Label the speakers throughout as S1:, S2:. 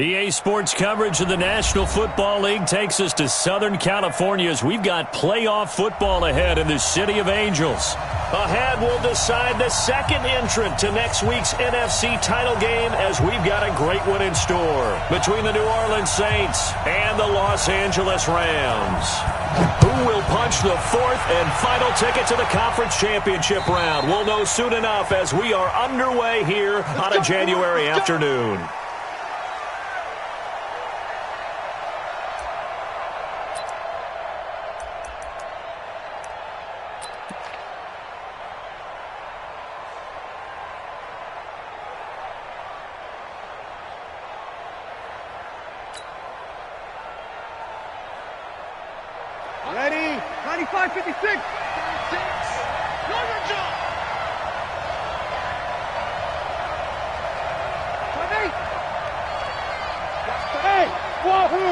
S1: EA Sports coverage of the National Football League takes us to Southern California as we've got playoff football ahead in the City of Angels. Ahead, we'll decide the second entrant to next week's NFC title game as we've got a great one in store between the New Orleans Saints and the Los Angeles Rams. Who will punch the fourth and final ticket to the conference championship round? We'll know soon enough as we are underway here on a January afternoon.
S2: Ready? 95, 56. 56. Northern jump. 20. Hey, wahoo.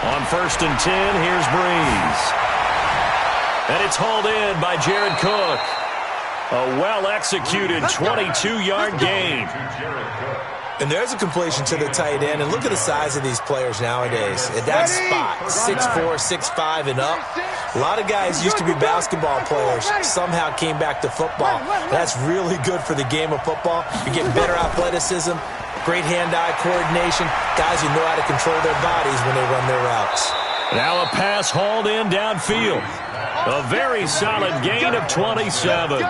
S1: On 1st and 10, here's Breeze. And it's hauled in by Jared Cook. A well-executed 22-yard gain.
S3: And there's a completion to the tight end. And look at the size of these players nowadays. At that spot, 6'4", 6'5", and up. A lot of guys used to be basketball players, somehow came back to football. That's really good for the game of football. You get better athleticism, great hand-eye coordination, guys who know how to control their bodies when they run their routes.
S1: Now a pass hauled in downfield. A very solid gain of 27.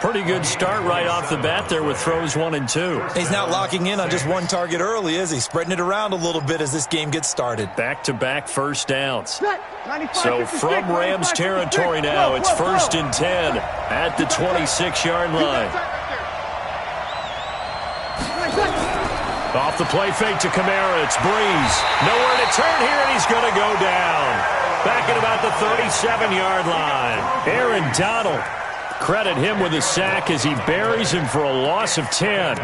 S1: Pretty good start right off the bat there with throws 1 and 2.
S3: He's not locking in on just one target early, is he? Spreading it around a little bit as this game gets started.
S1: Back-to-back first downs. So from Rams territory now, it's 1st and 10 at the 26-yard line. Off the play fake to Kamara, it's Breeze. Nowhere to turn here, and he's going to go down. Back at about the 37-yard line. Aaron Donald. Credit him with a sack as he buries him for a loss of 10.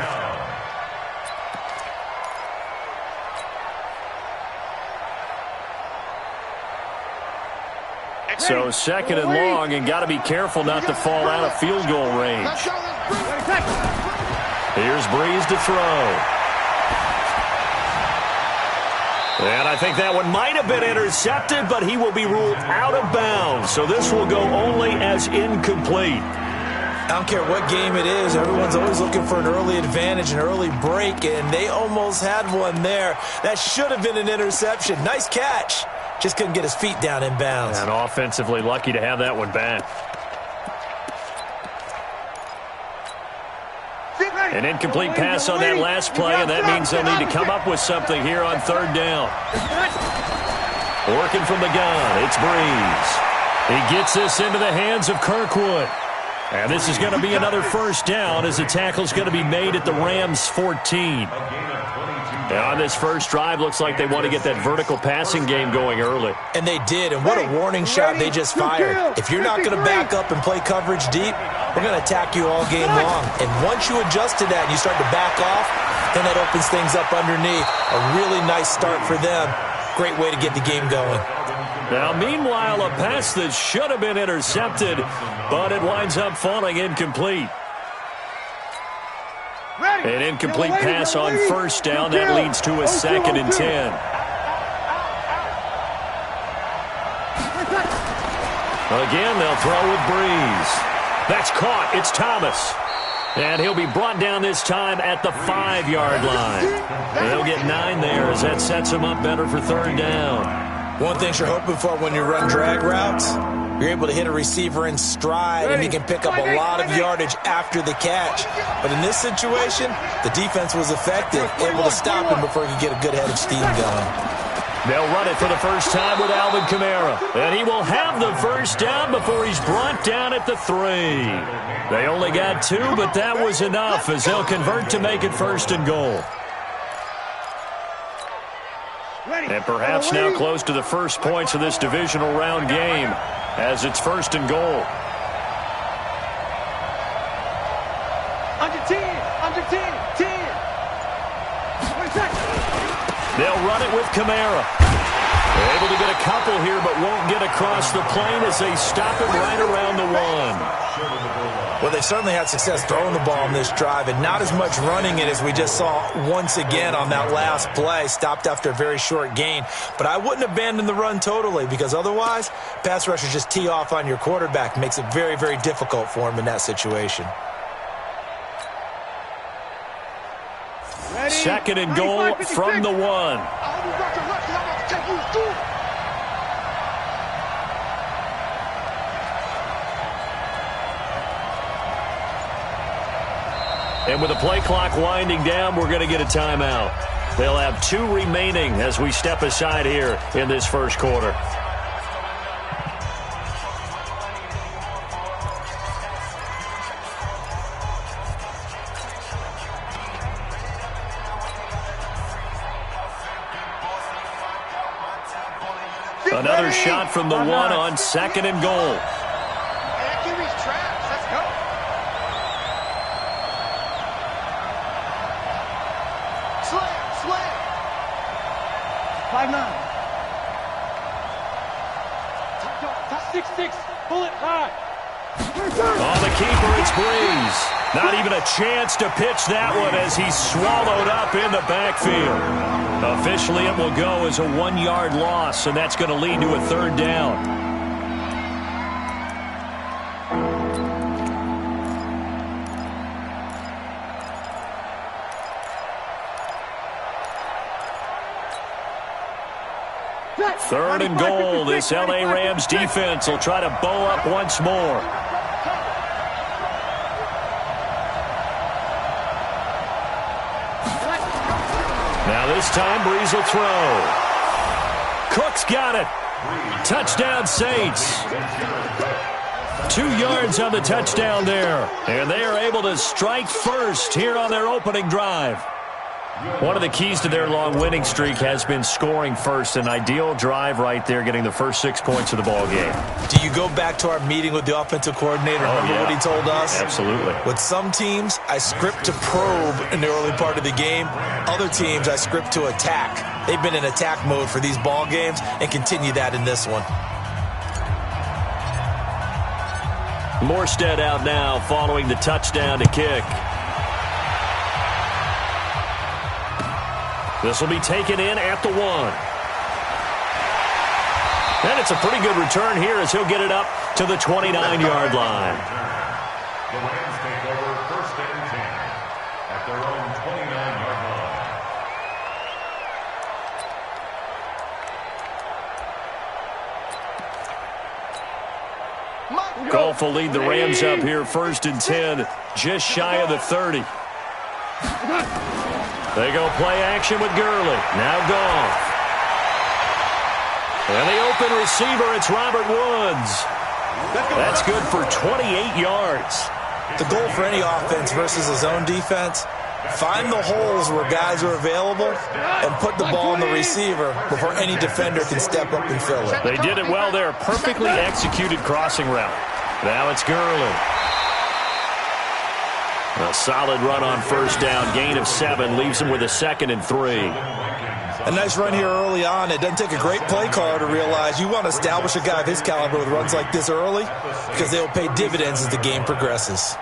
S1: So 2nd and long, and got to be careful not to fall out of field goal range. Here's Breeze to throw. And I think that one might have been intercepted, but he will be ruled out of bounds. So this will go only as incomplete.
S3: I don't care what game it is. Everyone's always looking for an early advantage, an early break, and they almost had one there. That should have been an interception. Nice catch. Just couldn't get his feet down in bounds.
S1: And offensively lucky to have that one back. An incomplete pass on that last play, and that means they'll need to come up with something here on 3rd down. Working from the gun, it's Breeze. He gets this into the hands of Kirkwood. And this is going to be another 1st down as the tackle's going to be made at the Rams' 14. And on this first drive, looks like they want to get that vertical passing game going early.
S3: And they did, and what a warning shot they just fired. If you're not going to back up and play coverage deep, we're going to attack you all game long. And once you adjust to that and you start to back off, then that opens things up underneath. A really nice start for them. Great way to get the game going.
S1: Now, meanwhile, a pass that should have been intercepted, but it winds up falling incomplete. An incomplete pass on 1st down. That leads to a 2nd and 10. Again, they'll throw with Breeze. That's caught. It's Thomas. And he'll be brought down this time at the 5-yard line. He'll get 9 there as that sets him up better for 3rd down.
S3: One thing you're hoping for when you run drag routes, you're able to hit a receiver in stride, and he can pick up a lot of yardage after the catch. But in this situation, the defense was effective, able to stop him before he could get a good head of steam going.
S1: They'll run it for the first time with Alvin Kamara. And he will have the 1st down before he's brought down at the 3. They only got 2, but that was enough as they'll convert to make it 1st and goal. And perhaps now close to the first points of this divisional round game as it's 1st and goal.
S2: Under 10, under 10, 10.
S1: They'll run it with Kamara. Able to get a couple here, but won't get across the plane as they stop it right around the 1.
S3: Well, they certainly had success throwing the ball on this drive, and not as much running it as we just saw once again on that last play. Stopped after a very short gain. But I wouldn't abandon the run totally, because otherwise, pass rushers just tee off on your quarterback. Makes it very, very difficult for him in that situation.
S2: Ready?
S1: Second and goal from the 1. And with the play clock winding down, we're going to get a timeout. They'll have 2 remaining as we step aside here in this first quarter. Another shot from the 1 on second and goal.
S2: Pull it high.
S1: On the keeper, it's Breeze. Not even a chance to pitch that one as he's swallowed up in the backfield. Officially, it will go as a 1-yard loss, and that's going to lead to a 3rd down. Third and goal. This L.A. Rams defense will try to bow up once more. Now this time, Breeze will throw. Cook's got it. Touchdown, Saints. 2 yards on the touchdown there. And they are able to strike first here on their opening drive. One of the keys to their long winning streak has been scoring first. An ideal drive right there, getting the first 6 points of the ball game.
S3: Do you go back to our meeting with the offensive coordinator? Remember what he told us?
S1: Absolutely.
S3: With some teams, I script to probe in the early part of the game. Other teams, I script to attack. They've been in attack mode for these ball games and continue that in this one.
S1: Morstead out now following the touchdown to kick. This will be taken in at the 1. And it's a pretty good return here as he'll get it up to the 29-yard line.
S4: The Rams take over 1st and 10 at their own 29-yard line.
S1: Goff will lead the Rams up here 1st and 10, just shy of the 30. They go play action with Gurley. Now Goff. And the open receiver, it's Robert Woods. That's good for 28 yards.
S3: The goal for any offense versus a zone defense, find the holes where guys are available and put the ball on the receiver before any defender can step up and fill it.
S1: They did it well there. Perfectly executed crossing route. Now it's Gurley. A solid run on 1st down. Gain of 7 leaves him with a 2nd and 3.
S3: A nice run here early on. It doesn't take a great play caller to realize you want to establish a guy of his caliber with runs like this early because they will pay dividends as the game progresses.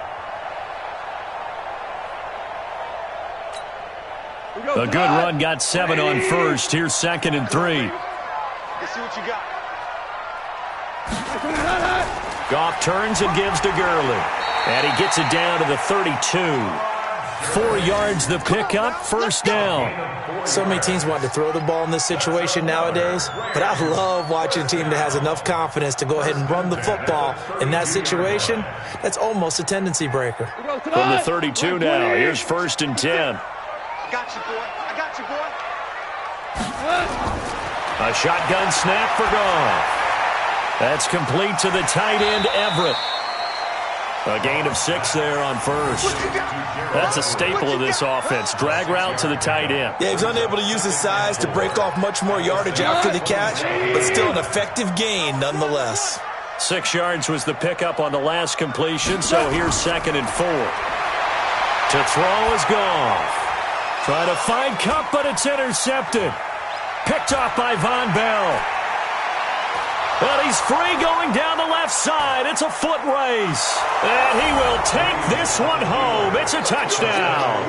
S1: A good run got 7 on 1st. Here's 2nd and 3.
S2: Let's see what you got.
S1: Goff turns and gives to Gurley. And he gets it down to the 32. 4 yards the pickup, 1st down.
S3: So many teams want to throw the ball in this situation nowadays, but I love watching a team that has enough confidence to go ahead and run the football in that situation. That's almost a tendency breaker.
S1: From the 32 now, here's 1st and 10.
S2: I got you, boy. I got you, boy.
S1: A shotgun snap for Goff. That's complete to the tight end, Everett. A gain of 6 there on 1st. That's a staple of this offense. Drag route to the tight end.
S3: Yeah, he's unable to use his size to break off much more yardage after the catch, but still an effective gain nonetheless.
S1: 6 yards was the pickup on the last completion, so here's 2nd and 4. To throw is Goff. Trying to find Cup, but it's intercepted. Picked off by Von Bell. But he's free going down the left side. It's a foot race. And he will take this one home. It's a touchdown.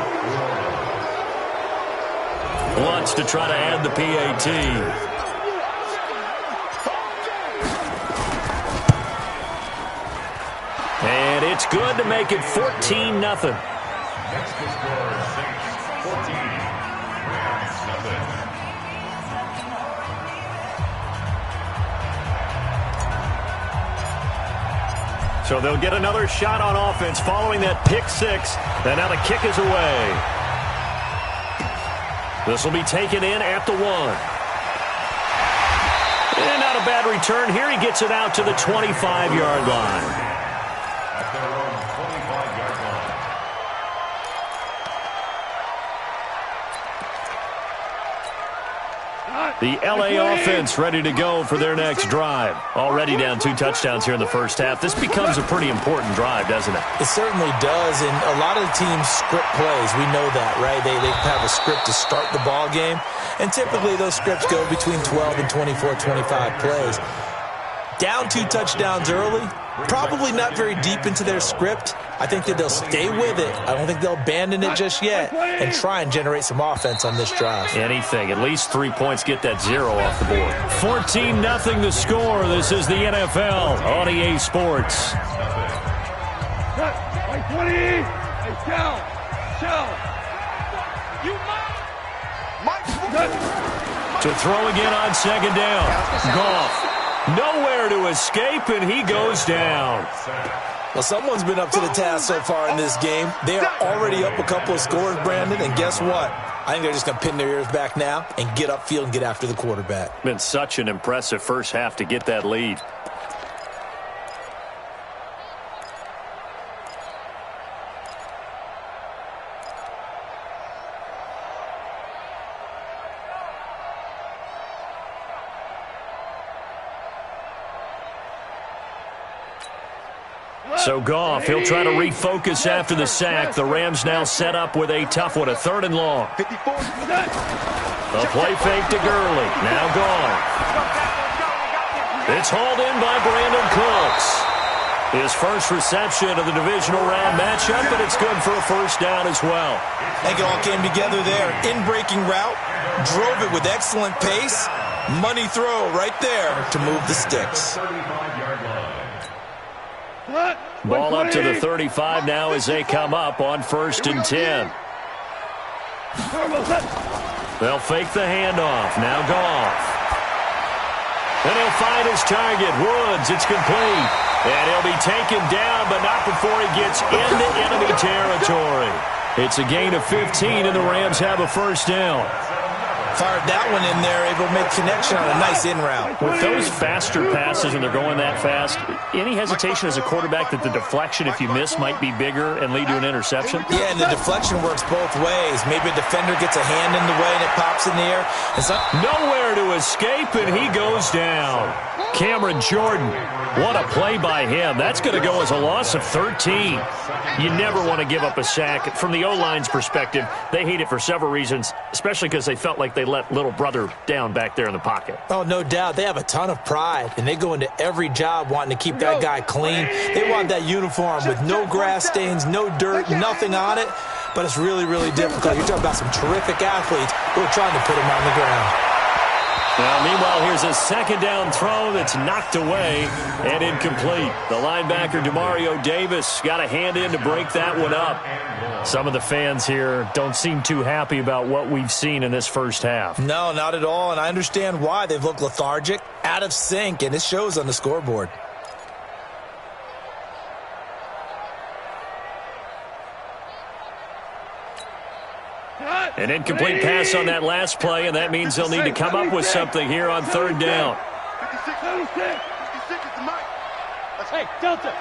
S1: Wants to try to add the PAT. And it's good to make it 14-0.
S4: Next to score, Saints 14, Rams 0.
S1: So they'll get another shot on offense following that pick six. And now the kick is away. This will be taken in at the 1. And not a bad return. Here he gets it out to the 25-yard line.
S4: At their own 25-yard line.
S1: The LA offense ready to go for their next drive. Already down 2 touchdowns here in the first half. This becomes a pretty important drive, doesn't it?
S3: It certainly does, and a lot of the teams script plays. We know that, right? They have a script to start the ball game, and typically those scripts go between 12 and 24, 25 plays. Down 2 touchdowns early, probably not very deep into their script. I think that they'll stay with it. I don't think they'll abandon it just yet and try and generate some offense on this drive.
S1: Anything. At least 3 points, get that 0 off the board. 14-0 the score. This is the NFL on EA Sports.
S2: Like 20. Hey, shell. You
S1: To throw again on second down. Goff. Nowhere to escape, and he goes down.
S3: Well, someone's been up to the task so far in this game. They are already up a couple of scores, Brandon, and guess what? I think they're just going to pin their ears back now and get upfield and get after the quarterback.
S1: Been such an impressive first half to get that lead. So Goff, he'll try to refocus after the sack. The Rams now set up with a tough one, a 3rd and long. The play fake to Gurley. Now Goff. It's hauled in by Brandon Cooks. His first reception of the divisional round matchup, and it's good for a first down as well.
S3: I think it all came together there. In-breaking route, drove it with excellent pace. Money throw right there to move the sticks.
S1: Ball up to the 35 now as they come up on 1st and 10. They'll fake the handoff. Now Goff. And he'll find his target. Woods, it's complete. And he'll be taken down, but not before he gets into enemy territory. It's a gain of 15, and the Rams have a first down.
S3: Fired that one in there, able to make connection on a nice in route.
S1: With those faster passes and they're going that fast, any hesitation as a quarterback that the deflection, if you miss, might be bigger and lead to an interception?
S3: Yeah, and the deflection works both ways. Maybe a defender gets a hand in the way and it pops in the air.
S1: Nowhere to escape, and he goes down. Cameron Jordan, what a play by him. That's going to go as a loss of 13. You never want to give up a sack. From the O-line's perspective, they hate it for several reasons, especially because they felt like they let little brother down back there in the pocket.
S3: Oh, no doubt. They have a ton of pride, and they go into every job wanting to keep that guy clean. They want that uniform with no grass stains, no dirt, nothing on it, but it's really, really difficult. You're talking about some terrific athletes who are trying to put him on the ground.
S1: Now, meanwhile, here's a 2nd down throw that's knocked away and incomplete. The linebacker, Demario Davis, got a hand in to break that one up. Some of the fans here don't seem too happy about what we've seen in this first half.
S3: No, not at all, and I understand why. They've looked lethargic, out of sync, and it shows on the scoreboard.
S1: An incomplete pass on that last play, and that means they'll need to come up with something here on 3rd down.
S2: 56 is the mark. Hey, Delta.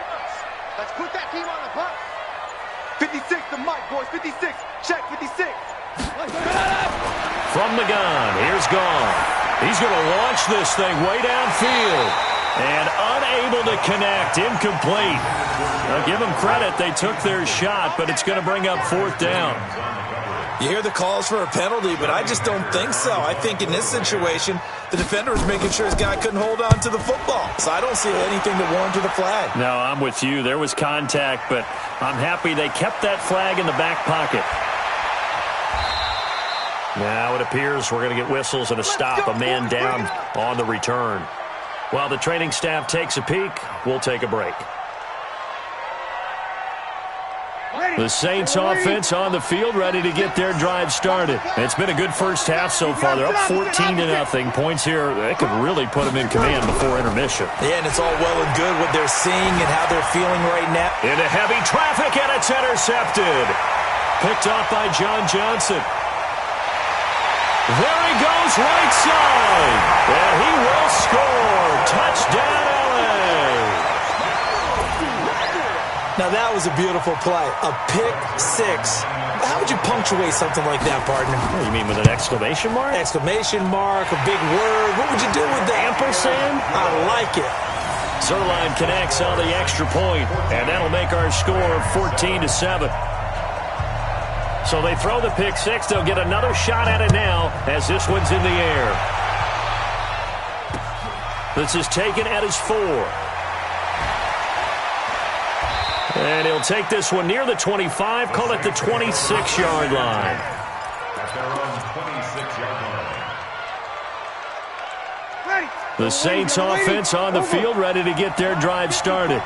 S2: Let's put that team on the clock. 56 the mic, boys. 56. Check 56.
S1: From the gun, here's Goff. He's going to launch this thing way downfield. And unable to connect, incomplete. Now, give them credit. They took their shot, but it's going to bring up 4th down.
S3: You hear the calls for a penalty, but I just don't think so. I think in this situation, the defender was making sure his guy couldn't hold on to the football. So I don't see anything to warrant a flag.
S1: No, I'm with you. There was contact, but I'm happy they kept that flag in the back pocket. Now it appears we're going to get whistles and a stop, a man down on the return. While the training staff takes a peek, we'll take a break. The Saints offense on the field, ready to get their drive started. It's been a good first half so far. They're up 14-0. Points here, they could really put them in command before intermission.
S3: Yeah, and it's all well and good what they're seeing and how they're feeling right now.
S1: Into heavy traffic, and it's intercepted. Picked off by John Johnson. There he goes, right side. And he will score. Touchdown, LA.
S3: Now, that was a beautiful play. A pick six. How would you punctuate something like that, partner?
S1: What, you mean with an exclamation mark?
S3: Exclamation mark, a big word. What would you do with that?
S1: Ampersand?
S3: I like it.
S1: Zerline connects on the extra point, and that'll make our score 14-7. So they throw the pick six. They'll get another shot at it now as this one's in the air. This is taken at his 4. And he'll take this one near the 25, call it the 26-yard line.
S4: At their own 26-yard line.
S1: The Saints offense on the field, ready to get their drive started.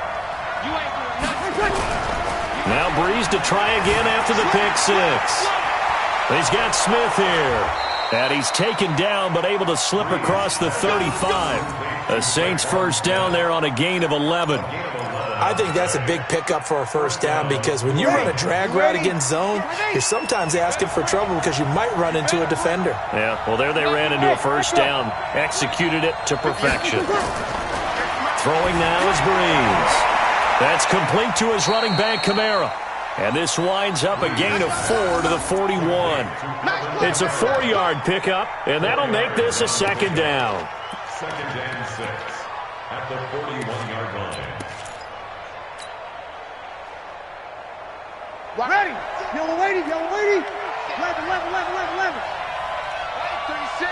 S1: Now Breeze to try again after the pick six. He's got Smith here. And he's taken down but able to slip across the 35. The Saints first down there on a gain of 11.
S3: I think that's a big pickup for a first down because when you run a drag route against zone, you're sometimes asking for trouble because you might run into a defender.
S1: Yeah, well, there they ran into a first down. Executed it to perfection. Throwing now is Breeze. That's complete to his running back, Kamara. And this winds up a gain of 4 to the 41. It's a 4-yard pickup, and that'll make this a second down.
S4: Second and 6 at the 41-yard line.
S2: Ready. Yellow lady. 11. 36.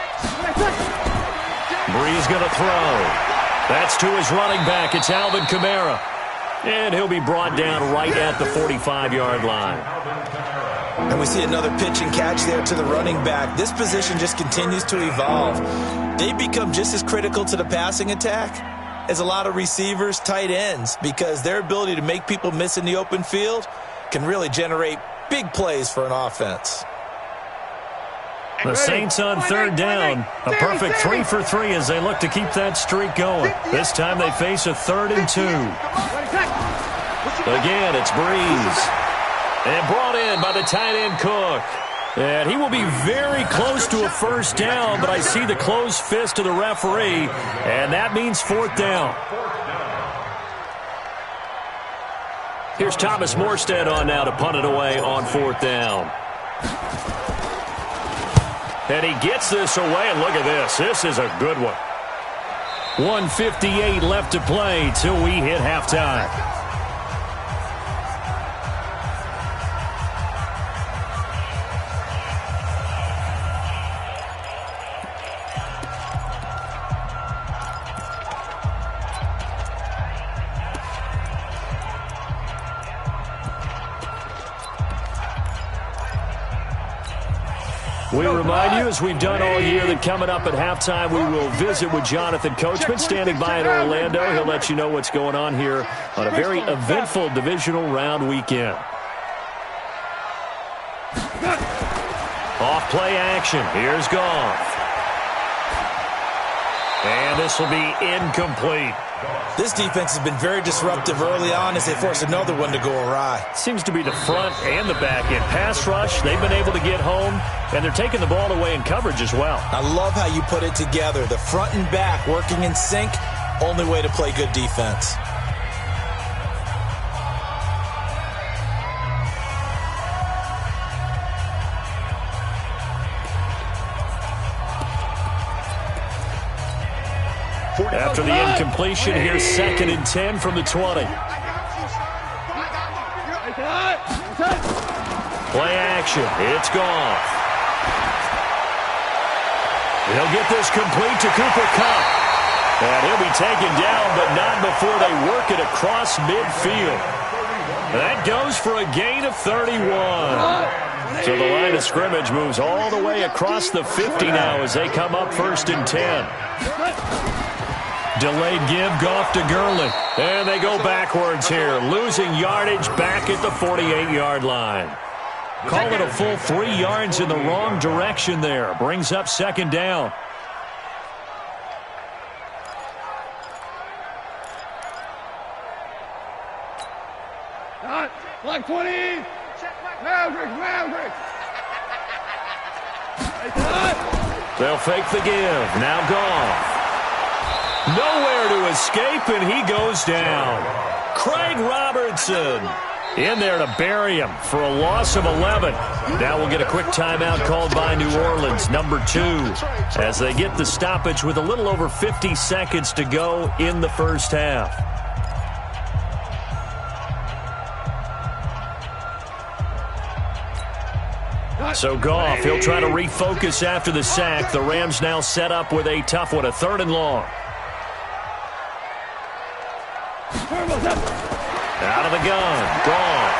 S1: Breeze going to throw. That's to his running back. It's Alvin Kamara. And he'll be brought down right at the 45-yard line.
S3: And we see another pitch and catch there to the running back. This position just continues to evolve. They become just as critical to the passing attack as a lot of receivers, tight ends, because their ability to make people miss in the open field can really generate big plays for an offense.
S1: The Saints on third down. A perfect 3 for 3 as they look to keep that streak going. This time they face a 3rd and 2. Again, it's Breeze. And brought in by the tight end Cook. And he will be very close to a first down, but I see the closed fist of the referee, and that means 4th down. Here's Thomas Morstead on now to punt it away on 4th down. And he gets this away, and look at this. This is a good one. 1:58 left to play till we hit halftime. We remind you, as we've done all year, that coming up at halftime, we will visit with Jonathan Coachman, standing by in Orlando. He'll let you know what's going on here on a very eventful divisional round weekend. Off play action. Here's Goff. And this will be incomplete.
S3: This defense has been very disruptive early on as they force another one to go awry.
S1: Seems to be the front and the back end. Pass rush, they've been able to get home, and they're taking the ball away in coverage as well.
S3: I love how you put it together. The front and back working in sync, only way to play good defense.
S1: After the incompletion, here's 2nd and 10 from the 20. Play action. It's Goff. He'll get this complete to Cooper Kupp. And he'll be taken down, but not before they work it across midfield. That goes for a gain of 31. So the line of scrimmage moves all the way across the 50 now as they come up 1st and 10. Delayed give, Goff to Gurley. And they go backwards here, losing yardage back at the 48-yard line. Call it a full 3 yards in the wrong direction there. Brings up 2nd down.
S2: Black 20. Maverick.
S1: They'll fake the give. Now Goff. Nowhere to escape, and he goes down. Craig Robertson in there to bury him for a loss of 11. Now we'll get a quick timeout called by New Orleans, number 2, as they get the stoppage with a little over 50 seconds to go in the first half. So Goff, he'll try to refocus after the sack. The Rams now set up with a tough one, a 3rd and long. Out of the gun, Goff.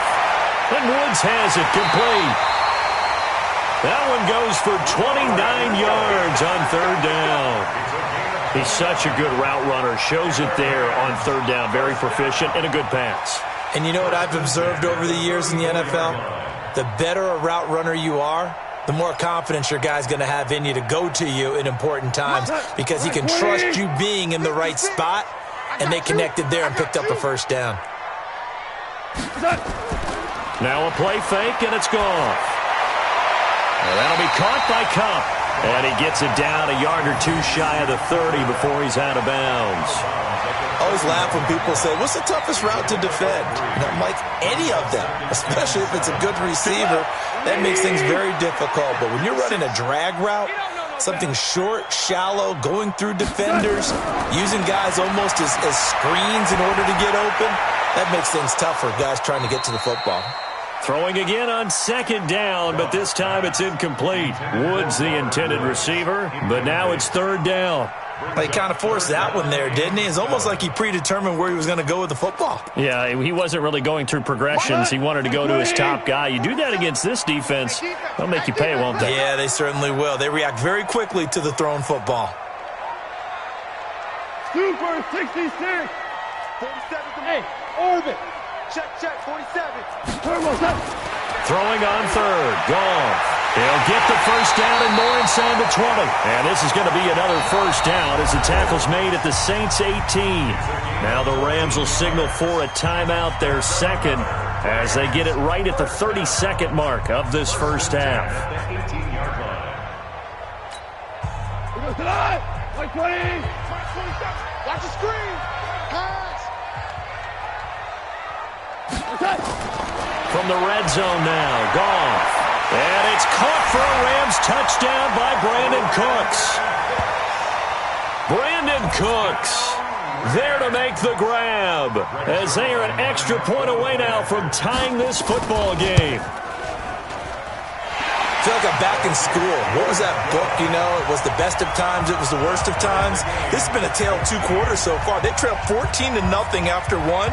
S1: And Woods has it complete. That one goes for 29 yards on 3rd down. He's such a good route runner. Shows it there on 3rd down. Very proficient and a good pass.
S3: And you know what I've observed over the years in the NFL? The better a route runner you are, the more confidence your guy's going to have in you to go to you in important times because he can trust you being in the right spot, and they connected there and picked up a 1st down.
S1: Now a play fake, and it's gone. And that'll be caught by Kupp. And he gets it down a yard or 2 shy of the 30 before he's out of bounds.
S3: I always laugh when people say, what's the toughest route to defend? And I'm like, any of them, especially if it's a good receiver. That makes things very difficult. But when you're running a drag route, something short, shallow, going through defenders, using guys almost as screens in order to get open, that makes things tough for guys trying to get to the football.
S1: Throwing again on 2nd down, but this time it's incomplete. Woods the intended receiver, but now it's 3rd down.
S3: He kind of forced that one there, didn't he? It's almost like he predetermined where he was going to go with the football.
S1: Yeah, he wasn't really going through progressions. He wanted to go to his top guy. You do that against this defense, they'll make you pay, won't they?
S3: Yeah, they certainly will. They react very quickly to the thrown football.
S2: Super 66. 47. Hey, orbit. Check, 47.
S1: Throwing on 3rd, Goff. He'll get the 1st down and more inside the 20. And this is going to be another 1st down as the tackle's made at the Saints 18. Now the Rams will signal for a timeout, their 2nd, as they get it right at the 32nd mark of this first half.
S2: Like 20. Watch the screen.
S1: From the red zone now, Goff. And it's caught for a Rams touchdown by Brandon Cooks. Brandon Cooks there to make the grab as they are an extra point away now from tying this football game.
S3: I feel like I'm back in school. What was that book, you know? It was the best of times. It was the worst of times. This has been a tale of 2 quarters so far. They trailed 14-0 after 1.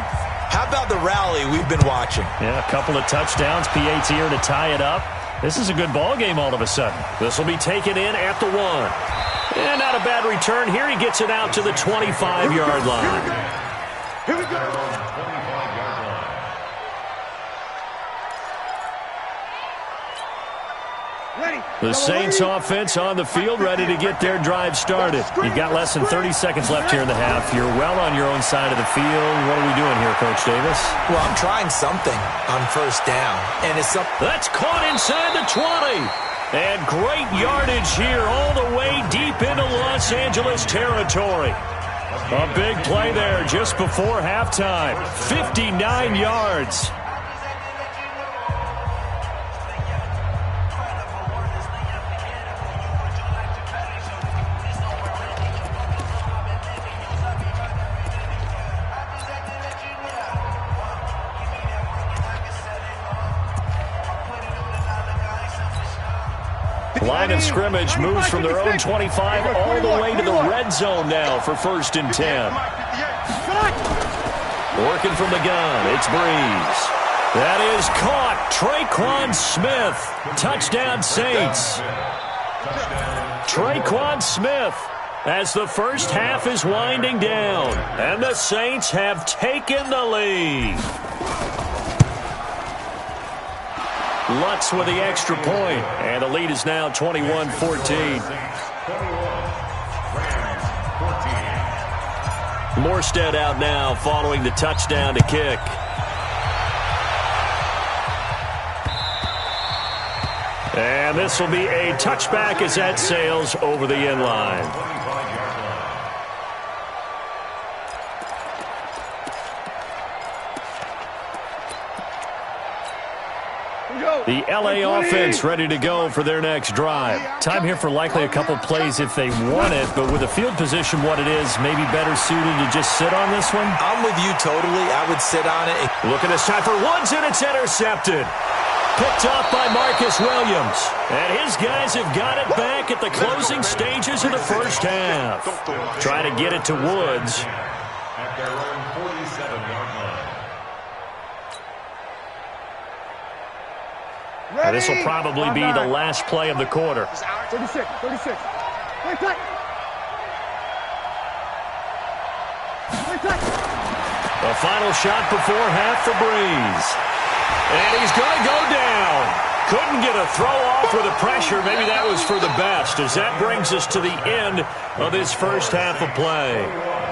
S3: How about the rally we've been watching?
S1: Yeah, a couple of touchdowns. P8's here to tie it up. This is a good ball game all of a sudden. This will be taken in at the 1. And not a bad return. Here he gets it out to the 25-yard line.
S2: Here we go.
S1: The Saints offense on the field, ready to get their drive started. You've got less than 30 seconds left here in the half. You're well on your own side of the field. What are we doing here, Coach Davis?
S3: Well, I'm trying something on 1st down. And it's something
S1: that's caught inside the 20. And great yardage here all the way deep into Los Angeles territory. A big play there just before halftime. 59 yards. Line of scrimmage moves from their own 25 all the way to the red zone now for 1st and 10. Working from the gun, it's Breeze. That is caught. Traquan Smith. Touchdown, Saints. Traquan Smith as the first half is winding down. And the Saints have taken the lead. Lutz with the extra point. And the lead is now 21-14. Morstead out now following the touchdown to kick. And this will be a touchback as that sails over the end line. The LA offense ready to go for their next drive. Time here for likely a couple plays if they want it, but with the field position what it is, maybe better suited to just sit on this one?
S3: I'm with you totally. I would sit on it.
S1: Look at this time for Woods, and it's intercepted. Picked off by Marcus Williams. And his guys have got it back at the closing stages of the first half. Try to get it to Woods.
S4: At their own 47-yard line.
S1: This will probably be the last play of the quarter.
S2: 36.
S1: The final shot before half for Breeze. And he's going to go down. Couldn't get a throw off with the pressure. Maybe that was for the best, as that brings us to the end of this first half of play.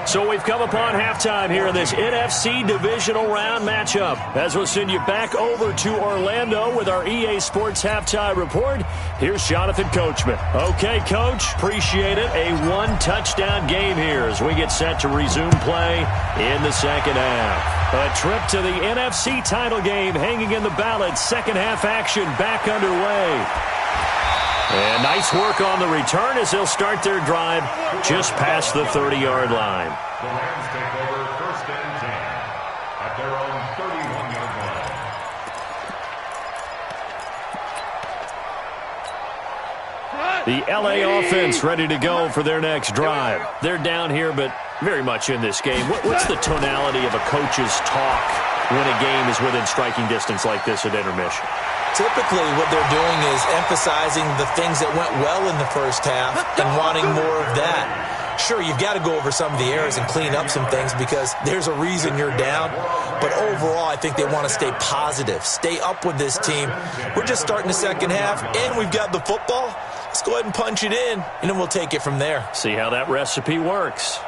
S1: So we've come upon halftime here in this NFC divisional round matchup, as we'll send you back over to Orlando with our EA Sports halftime report. Here's Jonathan Coachman. Okay, Coach, appreciate it. A one-touchdown game here as we get set to resume play in the second half. A trip to the NFC title game hanging in the balance. Second half action back underway. And nice work on the return as they'll start their drive just past the 30-yard line.
S4: The Rams take over 1st and 10 at their own 31-yard line.
S1: The LA offense ready to go for their next drive. They're down here, but very much in this game. What's the tonality of a coach's talk when a game is within striking distance like this at intermission?
S3: Typically, what they're doing is emphasizing the things that went well in the first half and wanting more of that. Sure, you've got to go over some of the errors and clean up some things because there's a reason you're down. But overall, I think they want to stay positive, stay up with this team. We're just starting the second half, and we've got the football. Let's go ahead and punch it in, and then we'll take it from there.
S1: See how that recipe works.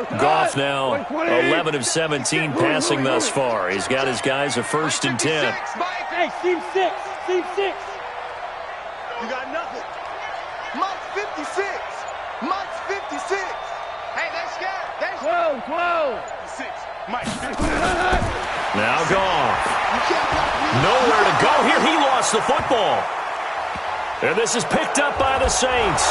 S1: Goff now 11 of 17 passing thus far. He's got his guys a 1st and 10.
S2: Hey, team 6. You got nothing. Mike's 56. Hey, they're scared. 12. 6. Mike.
S1: Now Goff. Nowhere to go here. He lost the football. And this is picked up by the Saints.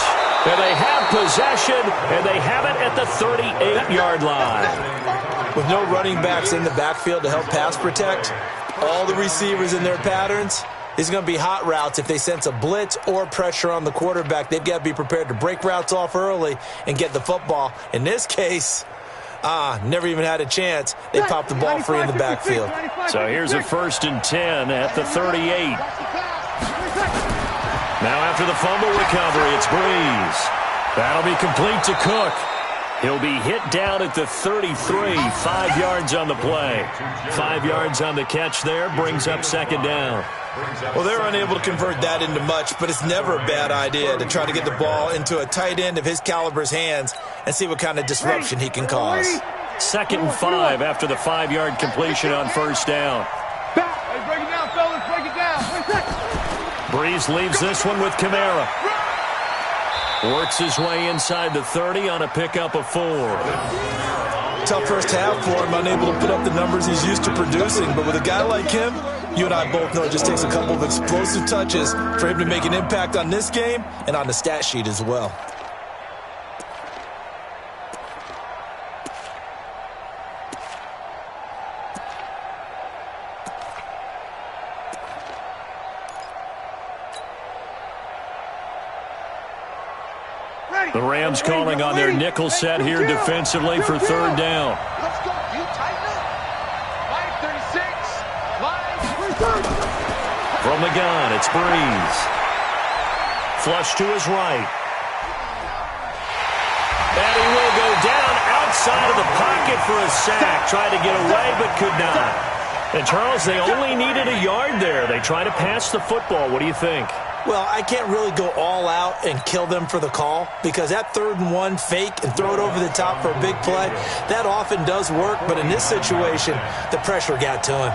S1: And they have possession, and they have it at the 38-yard line.
S3: With no running backs in the backfield to help pass protect, all the receivers in their patterns, it's going to be hot routes. If they sense a blitz or pressure on the quarterback, they've got to be prepared to break routes off early and get the football. In this case, never even had a chance. They popped the ball free in the backfield.
S1: So here's a 1st and 10 at the 38. Now after the fumble recovery, it's Breeze. That'll be complete to Cook. He'll be hit down at the 33, 5 yards on the play. 5 yards on the catch there, brings up second down.
S3: Well, they're unable to convert that into much, but it's never a bad idea to try to get the ball into a tight end of his caliber's hands and see what kind of disruption he can cause.
S1: 2nd and 5 after the 5-yard completion on 1st down.
S2: Hey, break it down, fellas. Break it down.
S1: Breeze leaves this one with Kamara. Works his way inside the 30 on a pickup of 4.
S3: Tough first half for him, unable to put up the numbers he's used to producing. But with a guy like him, you and I both know it just takes a couple of explosive touches for him to make an impact on this game and on the stat sheet as well.
S1: The Rams calling on their nickel set here defensively for third down.
S2: Let's go. You tighten up. 536.
S1: From the gun, it's Breeze. Flush to his right. And he will go down outside of the pocket for a sack. Tried to get away, but could not. And, Charles, they only needed a yard there. They tried to pass the football. What do you think?
S3: Well, I can't really go all out and kill them for the call because that 3rd and 1 fake and throw it over the top for a big play, that often does work. But in this situation, the pressure got to him.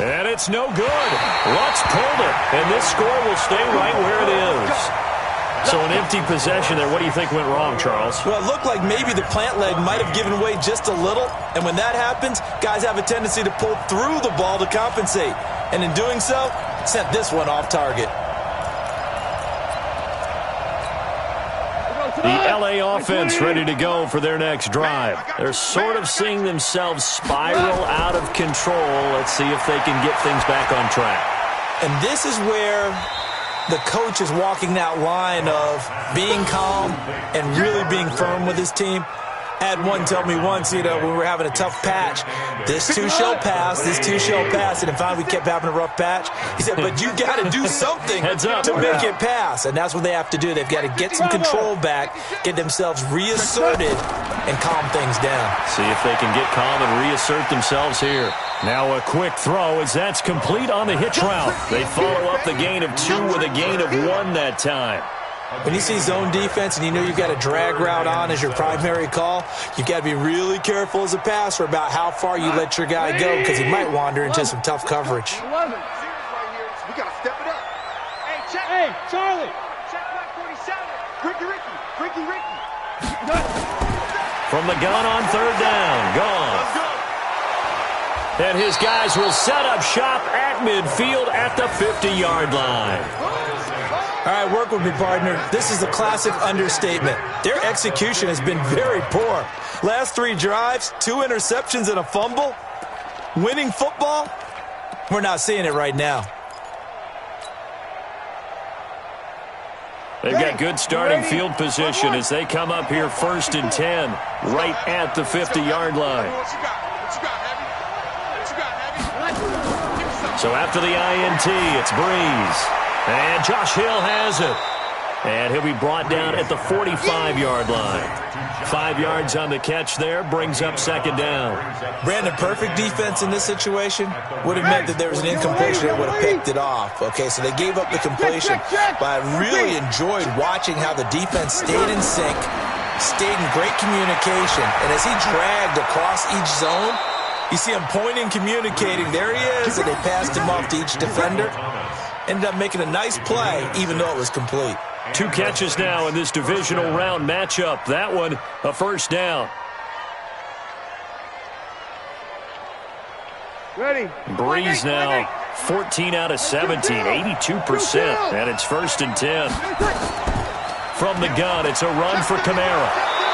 S1: And it's no good. Lutz pulled it, and this score will stay right where it is. So an empty possession there. What do you think went wrong, Charles?
S3: Well, it looked like maybe the plant leg might have given way just a little. And when that happens, guys have a tendency to pull through the ball to compensate. And in doing so, sent this one off target.
S1: The LA offense ready to go for their next drive. They're sort of seeing themselves spiral out of control. Let's see if they can get things back on track.
S3: And this is where the coach is walking that line of being calm and really being firm with his team. I had one tell me once, when we were having a tough patch, this too shall pass, this too shall pass. And finally we kept having a rough patch. He said, but you got to do something to make it pass. And that's what they have to do. They've got to get some control back, get themselves reasserted, and calm things down.
S1: See if they can get calm and reassert themselves here. Now a quick throw as that's complete on the hitch route. They follow up the gain of 2 with a gain of 1 that time.
S3: When you see zone defense and you know you've got a drag route on as your primary call, you've got to be really careful as a passer about how far you let your guy go because he might wander into some tough coverage.
S2: We got to step it up. Hey, check. Hey, Charlie. Check back 47. Ricky.
S1: From the gun on 3rd down. Gone. And his guys will set up shop at midfield at the 50-yard line.
S3: All right, work with me, partner. This is a classic understatement. Their execution has been very poor. Last 3 drives, 2 interceptions and a fumble. Winning football? We're not seeing it right now.
S1: They've got good starting field position as they come up here 1st and 10, right at the 50-yard line. So after the INT, it's Breeze. And Josh Hill has it. And he'll be brought down at the 45-yard line. 5 yards on the catch there, brings up 2nd down.
S3: Brandon, perfect defense in this situation would have meant that there was an incompletion that would have picked it off. Okay, so they gave up the completion. But I really enjoyed watching how the defense stayed in sync, stayed in great communication. And as he dragged across each zone, you see him pointing, communicating. There he is, and they passed him off to each defender. Ended up making a nice play, even though it was complete.
S1: 2 catches now in this divisional round matchup. That one, a 1st down.
S2: Ready.
S1: Breeze now, 14 out of 17, 82%. And it's 1st and 10. From the gun, it's a run for Kamara.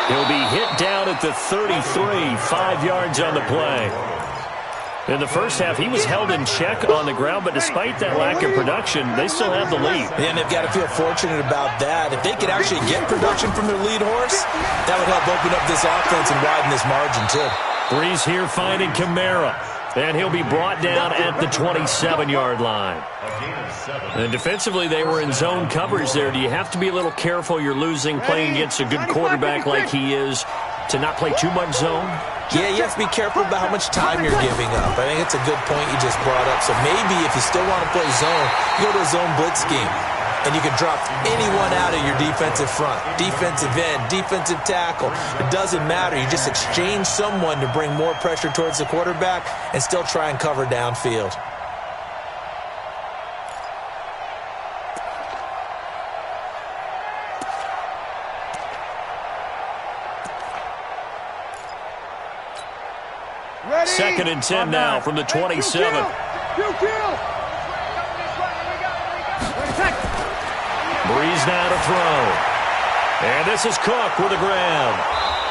S1: He'll be hit down at the 33, 5 yards on the play. In the first half, he was held in check on the ground, but despite that lack of production, they still have the lead.
S3: And they've got to feel fortunate about that. If they could actually get production from their lead horse, that would help open up this offense and widen this margin, too.
S1: Breeze here finding Kamara, and he'll be brought down at the 27-yard line. And defensively, they were in zone coverage there. Do you have to be a little careful you're losing playing against a good quarterback like he is to not play too much zone?
S3: Yeah, you have to be careful about how much time you're giving up. I think it's a good point you just brought up. So maybe if you still want to play zone, you go to a zone blitz scheme. And you can drop anyone out of your defensive front, defensive end, defensive tackle. It doesn't matter. You just exchange someone to bring more pressure towards the quarterback and still try and cover downfield.
S2: Ready.
S1: 2nd and 10 now from the 27. Breeze now to throw. And this is Cook with a grab.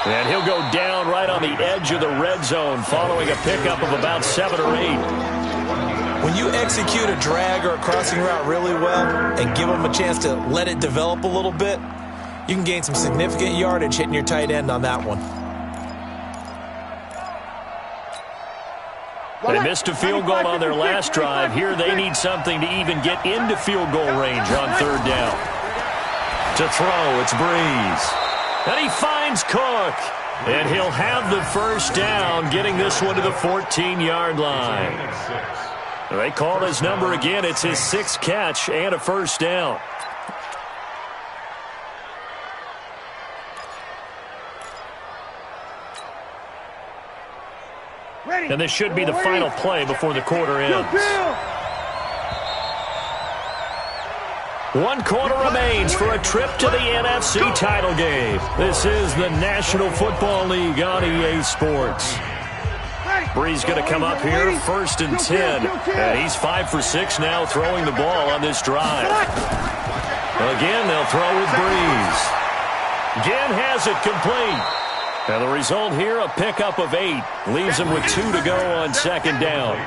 S1: And he'll go down right on the edge of the red zone following a pickup of about 7 or 8.
S3: When you execute a drag or a crossing route really well and give them a chance to let it develop a little bit, you can gain some significant yardage hitting your tight end on that one.
S1: They missed a field goal on their last drive. Here they need something to even get into field goal range on third down. To throw, it's Breeze. And he finds Cook. And he'll have the first down, getting this one to the 14-yard line. They call his number again. It's his 6th catch and a first down. And this should be the final play before the quarter ends. 1 quarter remains for a trip to the NFC title game. This is the National Football League on EA Sports. Breeze going to come up here, 1st and 10. And he's 5 for 6 now throwing the ball on this drive. Again, they'll throw with Breeze. Again has it complete. And the result here, a pickup of 8. Leaves him with 2 to go on 2nd down.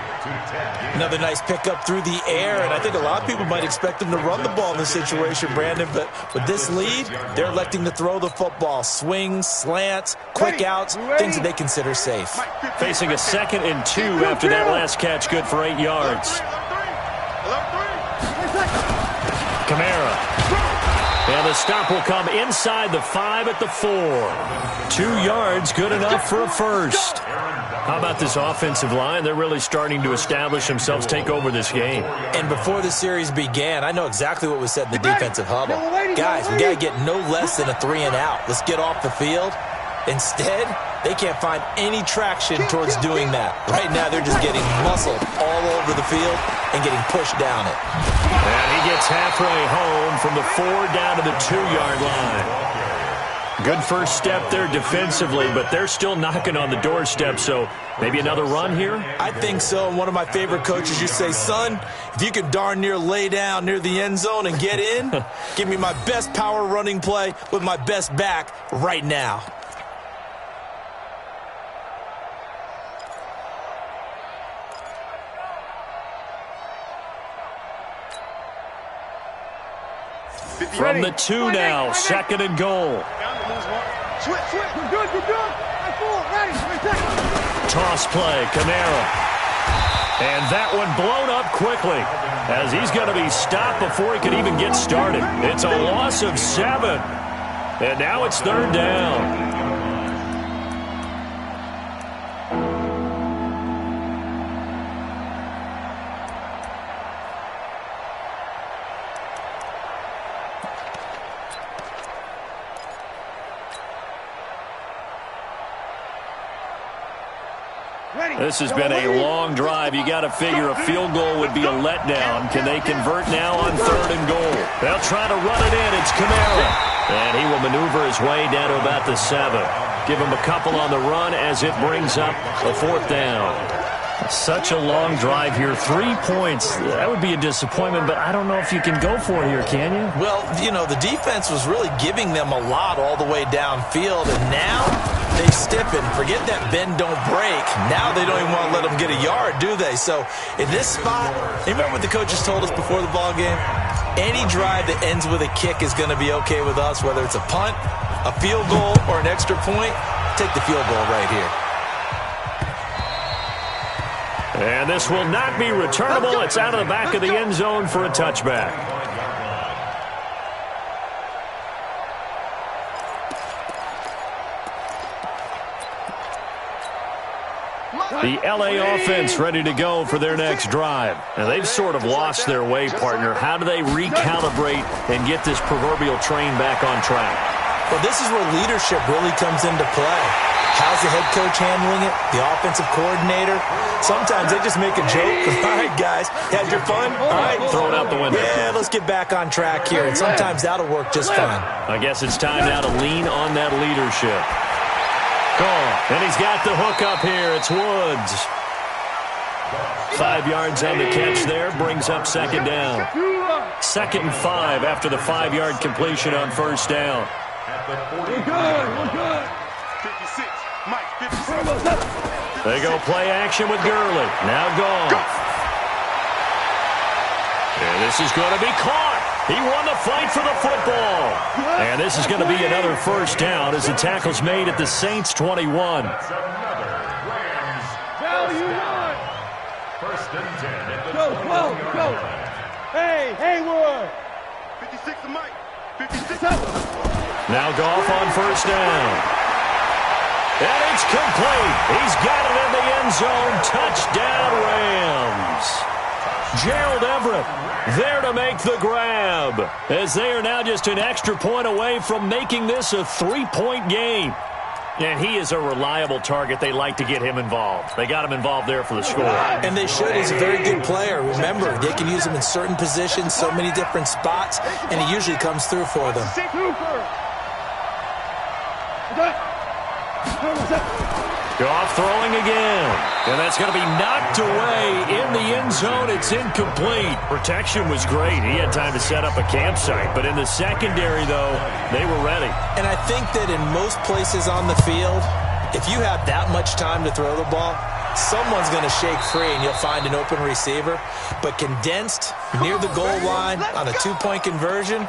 S3: Another nice pickup through the air, and I think a lot of people might expect him to run the ball in this situation, Brandon, but with this lead, they're electing to throw the football. Swings, slants, quick outs, things that they consider safe.
S1: Facing a 2nd and 2 after that last catch, good for 8 yards. Kamara. And the stop will come inside the 5 at the 4. 2 yards, good enough for a first. How about this offensive line? They're really starting to establish themselves, take over this game.
S3: And before the series began, I know exactly what was said in the defensive huddle. Guys, we got to get no less than a 3 and out. Let's get off the field. Instead, they can't find any traction towards doing that. Right now, they're just getting muscled all over the field and getting pushed down it.
S1: And he gets halfway home from the 4 down to the 2-yard line. Good first step there defensively, but they're still knocking on the doorstep, so maybe another run here?
S3: I think so. And one of my favorite coaches, you say, son, if you can darn near lay down near the end zone and get in, give me my best power running play with my best back right now.
S1: From the 2 now, 2nd and goal. Toss play, Kamara. And that one blown up quickly as he's going to be stopped before he can even get started. It's a loss of 7. And now it's 3rd down. This has been a long drive. You got to figure a field goal would be a letdown. Can they convert now on 3rd and goal? They'll try to run it in. It's Kamara. And he will maneuver his way down to about the 7. Give him a couple on the run as it brings up a 4th down. Such a long drive here. 3 points. That would be a disappointment, but I don't know if you can go for it here, can you?
S3: Well, you know, the defense was really giving them a lot all the way downfield, and now they stiffen. Forget that bend, don't break. Now they don't even want to let them get a yard, do they? So in this spot, remember what the coaches told us before the ball game? Any drive that ends with a kick is going to be okay with us, whether it's a punt, a field goal, or an extra point. Take the field goal right here.
S1: And this will not be returnable. It's out of the back of the end zone for a touchback. The LA offense ready to go for their next drive. And they've sort of lost their way, partner. How do they recalibrate and get this proverbial train back on track?
S3: Well, this is where leadership really comes into play. How's the head coach handling it? The offensive coordinator? Sometimes they just make a joke. All right, guys, had your fun? All right.
S1: Throw it out the window.
S3: Yeah, let's get back on track here. And sometimes that'll work just fine.
S1: I guess it's time now to lean on that leadership. And he's got the hook up here. It's Woods. 5 yards on the catch there. Brings up 2nd down. 2nd and 5 after the 5-yard completion on 1st down.
S2: We're good. 56. Mike, 56.
S1: They go play action with Gurley. Now gone. And this is going to be caught. He won the fight for the football. And this is going to be another first down as the tackle's made at the Saints 21.
S4: That's another Rams first and 10.
S2: Go. Hey, Haywood. 56 to Mike. 56 up.
S1: Now Goff on first down. And it's complete. He's got it in the end zone. Touchdown, Rams. Gerald Everett there to make the grab, as they are now just an extra point away from making this a 3-point game. And he is a reliable target. They like to get him involved. They got him involved there for the score.
S3: And they should. He's a very good player. Remember, they can use him in certain positions, so many different spots, and he usually comes through for them.
S1: Goff throwing again. And that's going to be knocked away in the end zone. It's incomplete. Protection was great. He had time to set up a campsite. But in the secondary, though, they were ready.
S3: And I think that in most places on the field, if you have that much time to throw the ball, someone's going to shake free and you'll find an open receiver. But condensed near the goal line on a 2-point conversion,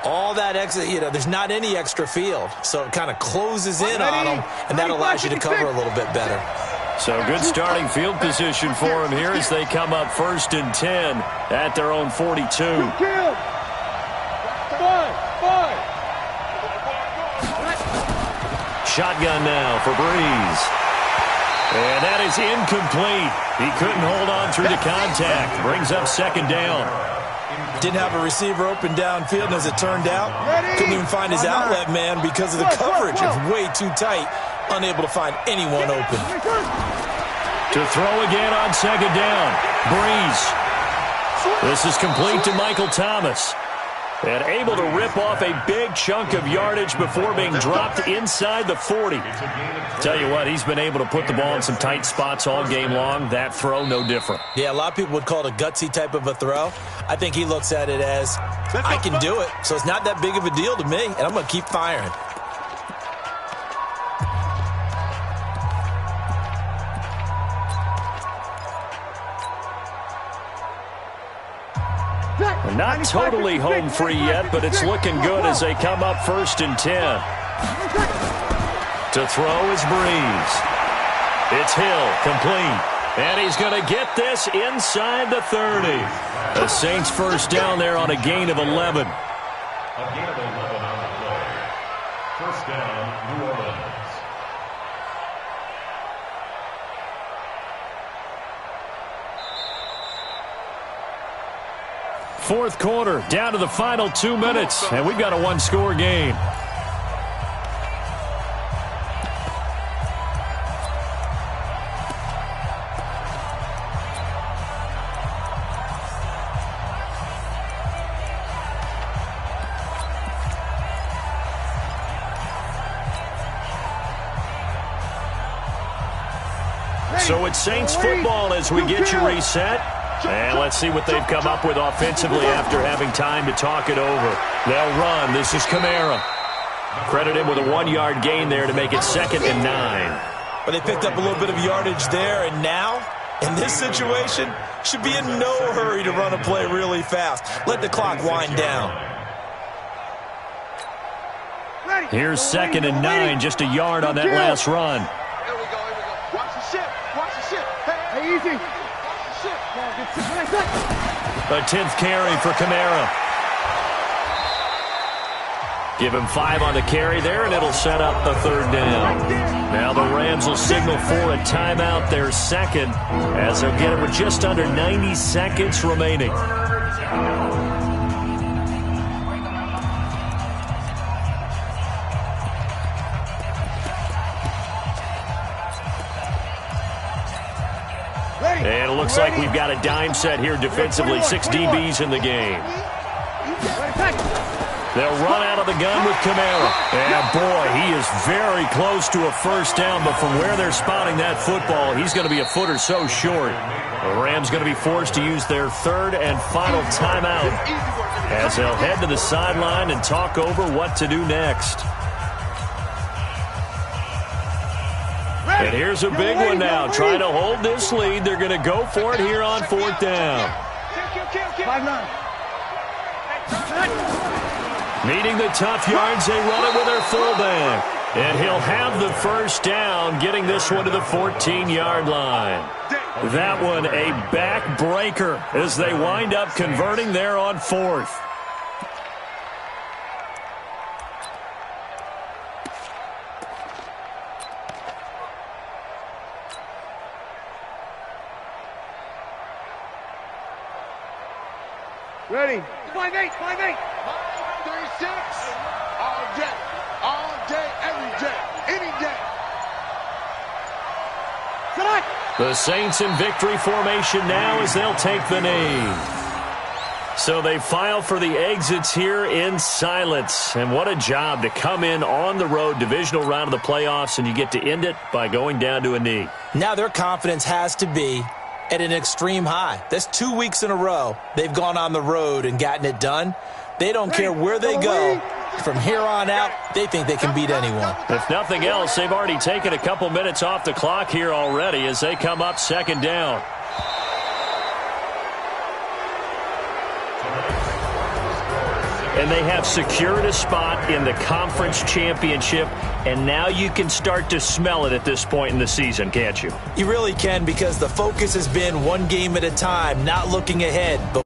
S3: all that extra, there's not any extra field. So it kind of closes in on them, and that allows you to cover a little bit better.
S1: So good starting field position for him here as they come up first and 10 at their own 42. Shotgun now for Breeze. And that is incomplete. He couldn't hold on through the contact. Brings up second down.
S3: Didn't have a receiver open downfield, and as it turned out, couldn't even find his outlet man because of the coverage. It's way too tight, unable to find anyone open.
S1: To throw again on second down. Breeze. This is complete to Michael Thomas. And able to rip off a big chunk of yardage before being dropped inside the 40. Tell you what, he's been able to put the ball in some tight spots all game long. That throw, no different.
S3: Yeah, a lot of people would call it a gutsy type of a throw. I think he looks at it as, I can do it, so it's not that big of a deal to me, and I'm going to keep firing.
S1: Not totally home free yet, but it's looking good as they come up first and 10. To throw is Breeze. It's Hill, complete. And he's going to get this inside the 30. The Saints first down there on a gain of 11.
S4: A gain of 11 on the play. First down, New Orleans.
S1: Fourth quarter, down to the final 2 minutes, and we've got a one-score game. So it's Saints football as we get you reset. And let's see what they've come up with offensively after having time to talk it over. They'll run. This is Kamara. Credit him with a 1-yard gain there to make it 2nd and 9.
S3: But they picked up a little bit of yardage there, and now, in this situation, should be in no hurry to run a play really fast. Let the clock wind down.
S1: Here's 2nd and 9, just a yard on that last run.
S2: Here we go. Watch the ship. Hey, easy.
S1: A 10th carry for Kamara. Give him 5 on the carry there, and it'll set up the 3rd down. Now the Rams will signal for a timeout, their second, as they'll get it with just under 90 seconds remaining. And it looks like we've got a dime set here defensively. 6 DBs in the game. They'll run out of the gun with Kamara. And, boy, he is very close to a first down. But from where they're spotting that football, he's going to be a foot or so short. The Rams going to be forced to use their 3rd and final timeout as they'll head to the sideline and talk over what to do next. And here's a big one now. Trying to hold this lead. They're going to go for it here on 4th down.
S2: 5-9.
S1: Meeting the tough yards, they run it with their fullback. And he'll have the first down, getting this one to the 14-yard line. That one a backbreaker as they wind up converting there on 4th.
S2: Ready. 5-8, 5-8. 36. All day, every day, any day.
S1: The Saints in victory formation now as they'll take the knee. So they file for the exits here in silence. And what a job to come in on the road, divisional round of the playoffs, and you get to end it by going down to a knee.
S3: Now their confidence has to be at an extreme high. That's 2 weeks in a row they've gone on the road and gotten it done. They don't care where they go. From here on out, they think they can beat anyone.
S1: If nothing else, they've already taken a couple minutes off the clock here already as they come up 2nd down. And they have secured a spot in the conference championship, and now you can start to smell it at this point in the season, can't you?
S3: You really can, because the focus has been one game at a time, not looking ahead. But